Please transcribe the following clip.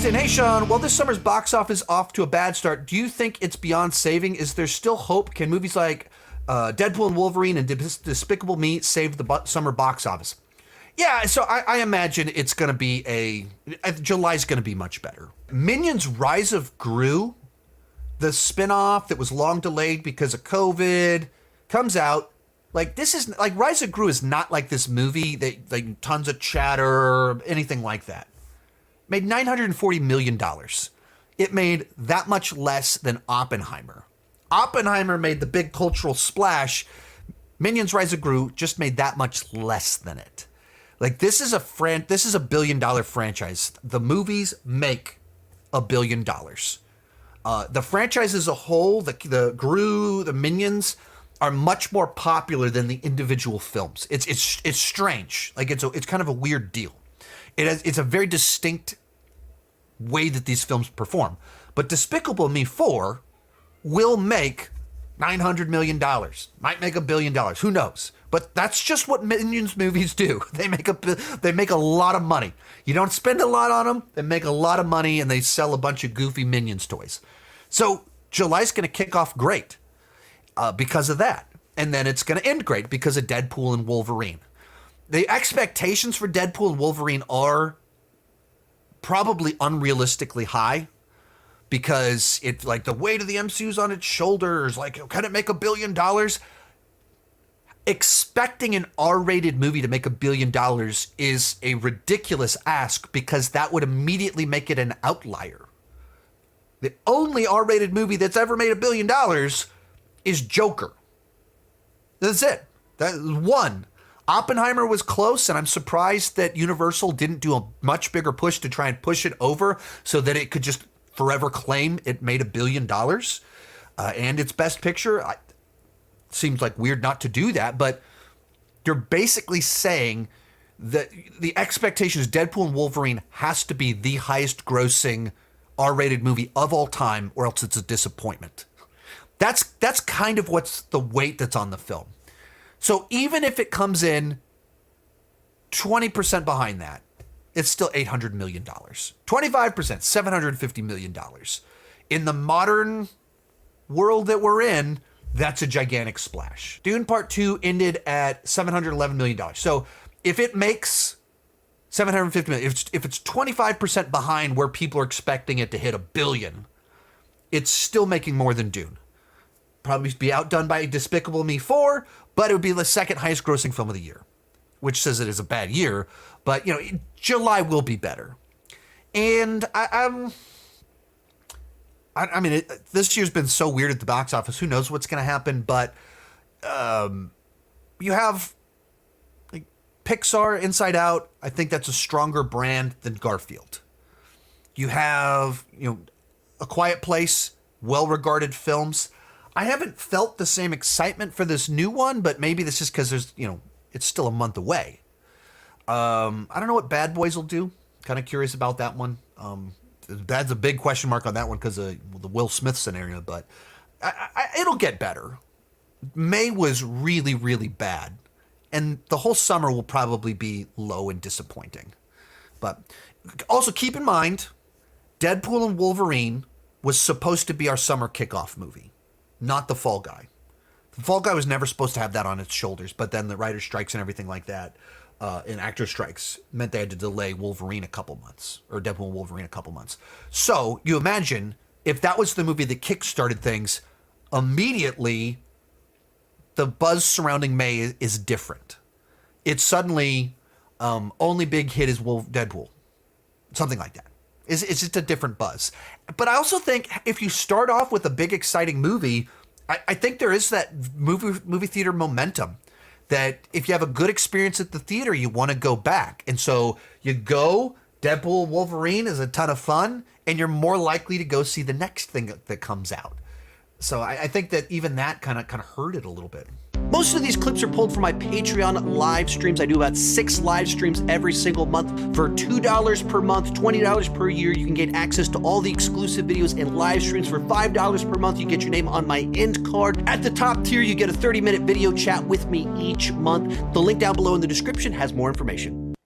Winston, hey Sean, while this summer's box office off to a bad start, do you think it's beyond saving? Is there still hope? Can movies like Deadpool and Wolverine and Despicable Me save the summer box office? Yeah, so I imagine it's going to be July's going to be much better. Minions Rise of Gru, the spin-off that was long delayed because of COVID, comes out. Like, this is, like, Rise of Gru is not like this movie, like tons of chatter or anything like that. Made $940 million. It made that much less than Oppenheimer. Oppenheimer made the big cultural splash. Minions Rise of Gru just made that much less than it. Like, this is a $1 billion franchise. The movies make $1 billion. The franchise as a whole, the Gru, the Minions, are much more popular than the individual films. It's strange. Like, it's kind of a weird deal. It's a very distinct way that these films perform. But Despicable Me 4 will make $900 million. Might make $1 billion. Who knows? But that's just what Minions movies do. They make a lot of money. You don't spend a lot on them. They make a lot of money, and they sell a bunch of goofy Minions toys. So July's going to kick off great because of that. And then it's going to end great because of Deadpool and Wolverine. The expectations for Deadpool and Wolverine are probably unrealistically high because it's like the weight of the MCU's on its shoulders. Like, can it make $1 billion? Expecting an R-rated movie to make $1 billion is a ridiculous ask because that would immediately make it an outlier. The only R-rated movie that's ever made $1 billion is Joker. That's it. That one. Oppenheimer was close, and I'm surprised that Universal didn't do a much bigger push to try and push it over so that it could just forever claim it made $1 billion. And its Best Picture, seems like weird not to do that, but you're basically saying that the expectation is Deadpool and Wolverine has to be the highest grossing R-rated movie of all time, or else it's a disappointment. That's kind of what's the weight that's on the film. So even if it comes in 20% behind that, it's still $800 million. 25%, $750 million. In the modern world that we're in, that's a gigantic splash. Dune Part 2 ended at $711 million. So if it makes $750 million, if it's 25% behind where people are expecting it to hit $1 billion, it's still making more than Dune. Probably be outdone by Despicable Me 4, but it would be the second highest grossing film of the year, which says it is a bad year. But, you know, July will be better. And I mean, this year's been so weird at the box office. Who knows what's going to happen? But you have like Pixar, Inside Out. I think that's a stronger brand than Garfield. You have, A Quiet Place, well-regarded films. I haven't felt the same excitement for this new one, but maybe this is because there's, it's still a month away. I don't know what Bad Boys will do. Kind of curious about that one. That's a big question mark on that one because of the Will Smith scenario, but it'll get better. May was really, really bad, and the whole summer will probably be low and disappointing. But also keep in mind, Deadpool and Wolverine was supposed to be our summer kickoff movie, not The Fall Guy. The Fall Guy was never supposed to have that on its shoulders, but then the writer's strikes and everything like that, and actor strikes meant they had to delay Wolverine a couple months, or Deadpool and Wolverine a couple months. So you imagine if that was the movie that kickstarted things, immediately the buzz surrounding May is different. It's suddenly only big hit is Deadpool, something like that. It's just a different buzz. But I also think if you start off with a big exciting movie, I think there is that movie theater momentum that if you have a good experience at the theater, you want to go back. And so you go, Deadpool Wolverine is a ton of fun, and you're more likely to go see the next thing that comes out. So I think that even that kind of hurt it a little bit. Most of these clips are pulled from my Patreon live streams. I do about 6 live streams every single month. For $2 per month, $20 per year, you can get access to all the exclusive videos and live streams. For $5 per month, you get your name on my end card. At the top tier, you get a 30-minute video chat with me each month. The link down below in the description has more information.